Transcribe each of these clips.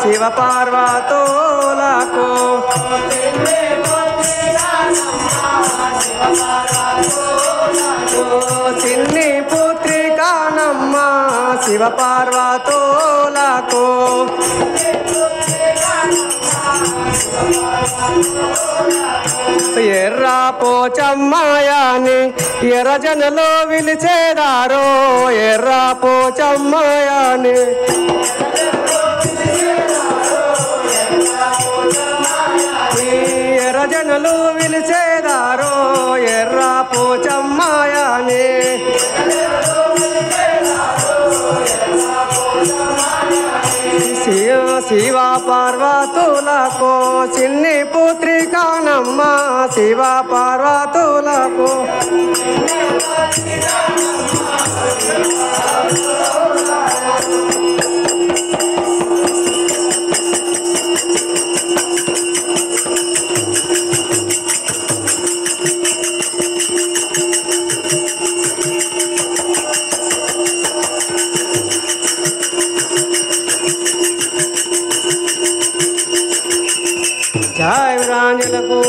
శివ పార్వతులకు చిన్ని పుత్రికానమ్మ శివ పార్వతులకు ఎర్ర పోచమ్మయాని ఎర్ర జనలో విలిచేదారో ఎర్ర పోచమ్మయాని ఎర్ర జనలు విలిచేదారో ఎర్ర పోచమ్మయాని శివ పార్వతులకు చిన్ని పుత్రికానమ్మ శివ పార్వతులకు జయ రాంజలకు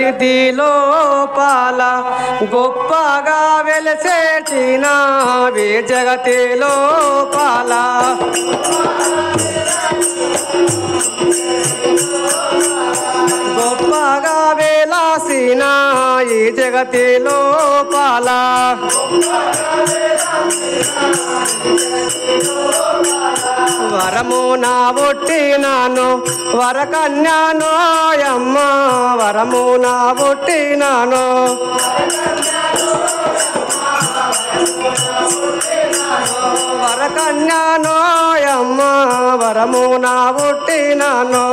ఇది లోపాల గొప్పగా వెలసేచిన జగతి లోపాల గొప్పగా వెలసిన ఈ జగతి లోపాల వరము నా పుట్టినాను వరకన్యాను అమ్మ వరము నా పుట్టినాను వరకన్యాను అమ్మ వరము నా పుట్టినాను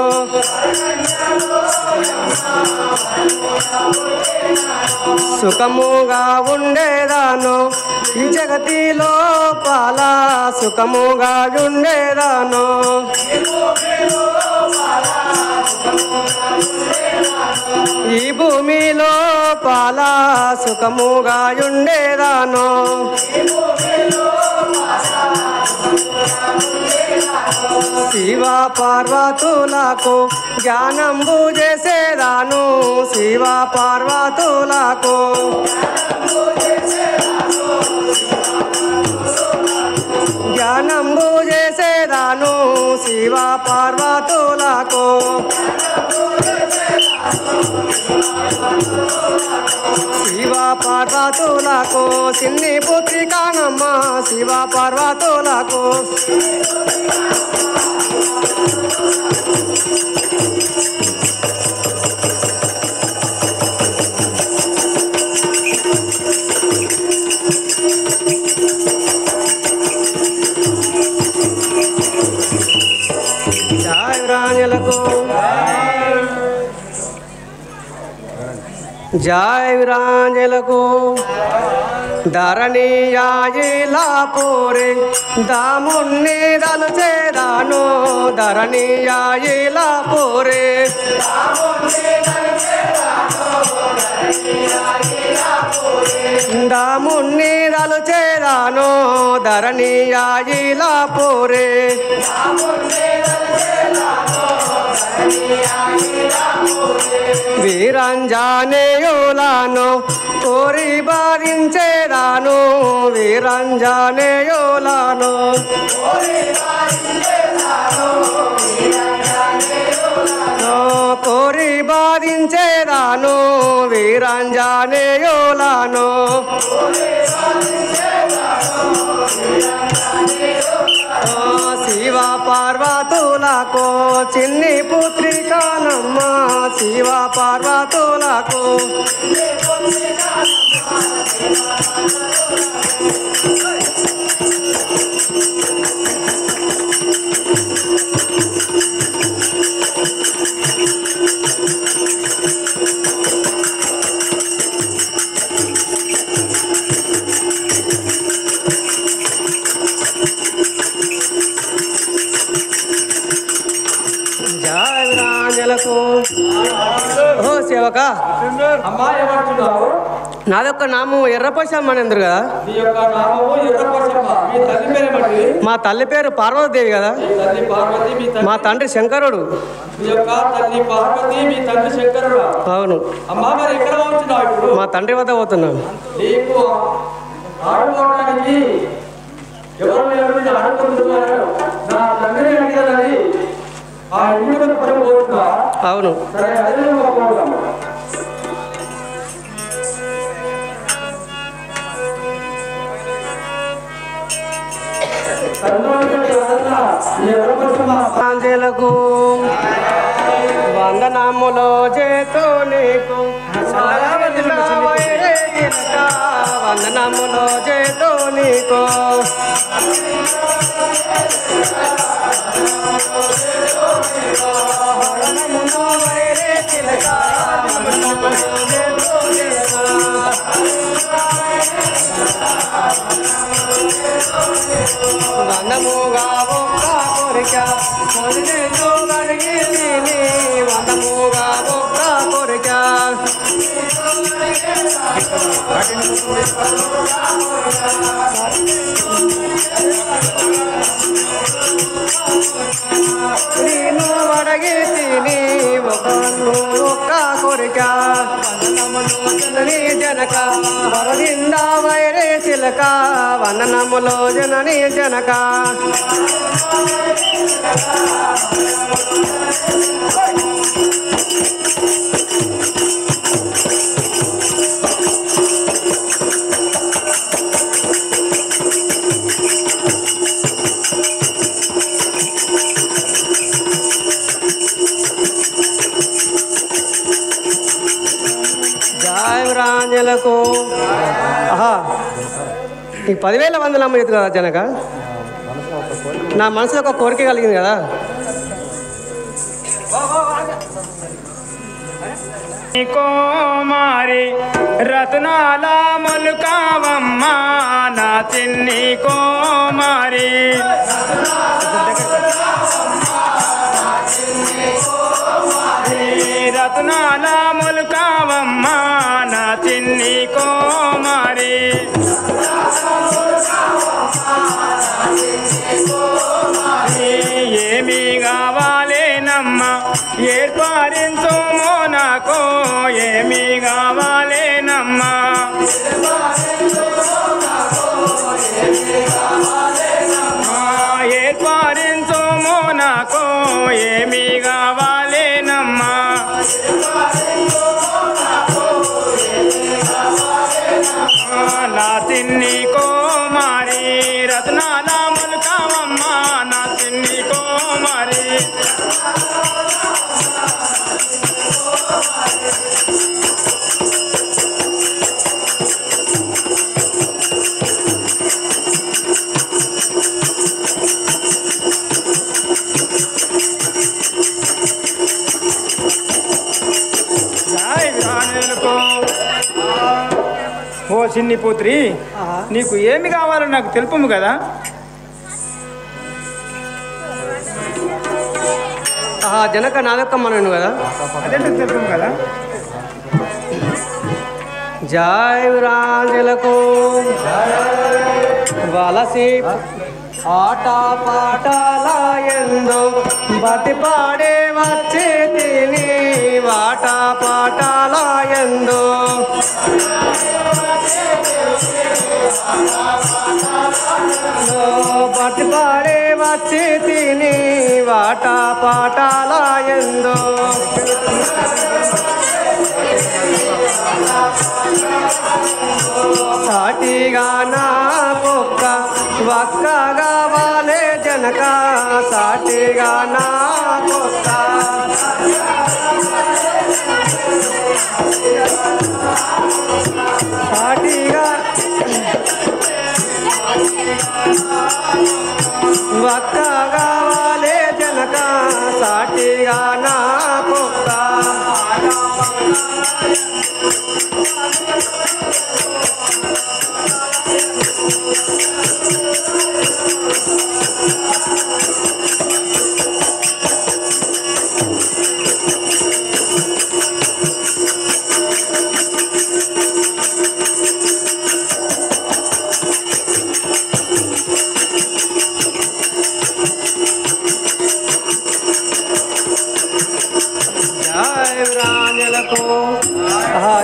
సుఖముగా ఉండేదాను ఈ జగతి లోపల సుఖముగా ఉండేదాను ఈ భూమి లోపల సుఖముగా ఉండేదాను శివ పార్వతులకు జ్ఞానంబు చేసేదాను శివ పార్వతులకు జ్ఞానంబు చేసేదాను శివ పార్వతులకు శివ పార్వతులకు చిన్ని పుత్రికానమ్మ శివ పార్వతులకు జయ రాణులకు జయ విరాంజలకు ధరణీయాయిలా పూరి దాముణ్ణి దలుచేదాను ధరణీయాయిలా పూరి దాముణ్ణి దలుచేదాను ధరణీయాయిలా పూరి వీరంజనేయులను కోరి బాధించేదాను వీరంజనేయులను కోరి బాధించేదాను వీరంజనేయులను శివ పార్వతులకు చిన్ని పుత్రికానమ్మ శివ పార్వతులకు ఓ సేవక నాదొక్క నామం ఎర్రపోషమ్మ అని అందరు కదా మా తల్లి పేరు పార్వతీదేవి కదా మా తండ్రి శంకరుడు అవును మా తండ్రి వద్ద పోతున్నాను అవును ఆంజలకు వందనములో చేతో నీకు వందనములో చేతో నీకు వందముగా ఒక్క కోరిక వందముగా ఒక్క కోరిక నేను అడగి తిని ఒక్క కోరిక జనని జనక వరదింద వైరే చిలక వందనములో జనని జనక రాంజలకు ఆహా ఈ 10,000 వందనమ్మ ఎత్తు కదా జనక నా మనసులో ఒక కోరిక కలిగింది కదా కోమారి రత్నాల మొలుకావమ్మ నా చిన్ని కోమారి రత్నాల మొలుకావమ్మ నా చిన్ని కోమారి ఏమి కావాలేనమ్మ ఏర్పారించుమో నాకు ఏమి కావాలేనమ్మ ఏర్పారించుమో నాకు ఏమి కావాలేనమ్మ నా చిన్ని కోమారి రత్నాల మొలుకావమ్మ నా చిన్ని కోమారి ఓ చిన్ని పుత్రి నీకు ఏమి కావాలో నాకు తెలుపుము కదా జనక నాదొక్కమ్మను కదా అదేంటి తెలుపుము కదా జై రాజలకు వలసి ఆట పాటల ఎందు బతిపాడే వచ్చే తిని ఆట పాటల ఎందు బతిపాడే వచ్చే తిని ఆట పాటల ఎందు సాటిగా నా కుక్క వక్కగా వాలే జనక సాటిగా నా కుక్క సాటిగా వక్కగా వాలే జనక సాటిగా నా కుక్క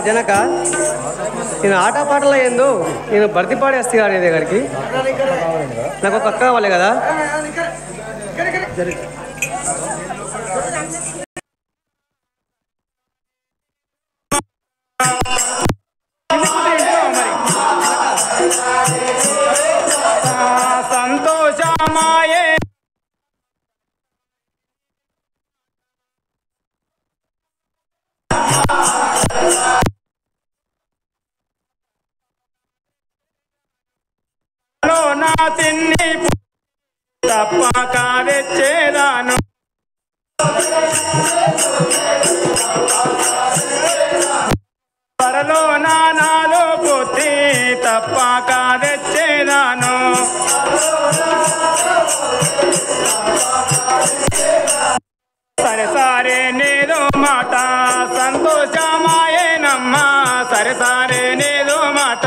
జనక నేను ఆట పాటలో ఏందో నేను భర్తీ పాడేస్తా నీ దగ్గరికి నాకు ఒక అక్క కావాలి కదా సంతోషమాయే నా తిన్ని తప్పక తెచ్చేదాను త్వరలో నాలో పుత్రి తప్పక తెచ్చేదాను సరే సరే నేదో మాట సంతోషమాయేనమ్మా సరే సరే నేదో మాట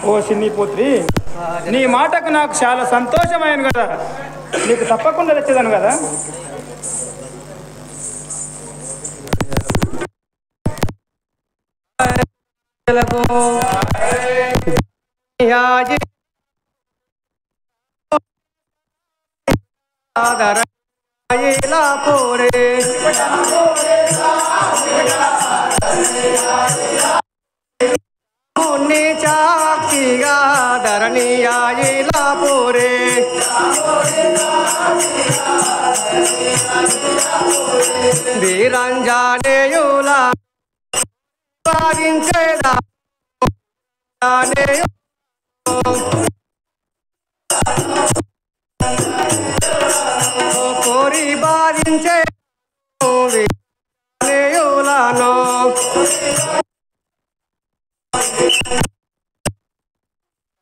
ఓ చిన్ని పుత్రి నీ మాటకు నాకు చాలా సంతోషమైన కదా నీకు తప్పకుండా తెచ్చేదాను కదా చాక్షిగా ధరణియాయిలా పోరే వీరంజనేయులా సాధించేదా కోరి బాధించే వీరంజనేయులను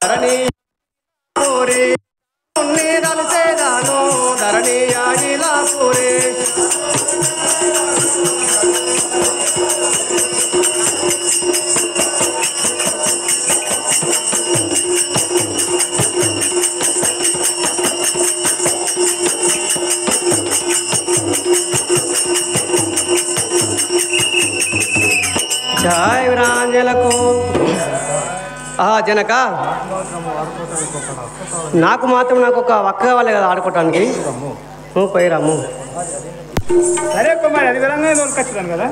ధరణి పూరి తలసేదాను ధరణి ఆగిలా పూరి జయ వీరాంజలకు జనక నాకు మాత్రం నాకు ఒక అక్క కావాలి కదా ఆడుకోవటానికి నువ్వు పోయిరాము సరే కుమార్ అది విధంగా దొరకొచ్చుదాను కదా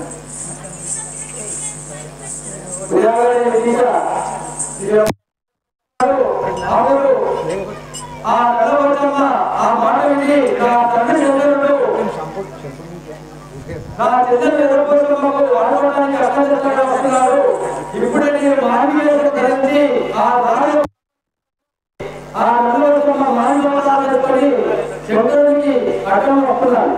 ఇప్పుడు నేను మానవీయత ధరించి ఆ దారి ఆ నల్లవసమ్మ మానవతాలు చెప్పుకొని చంద్రుడికి అడ్డం వస్తున్నాను.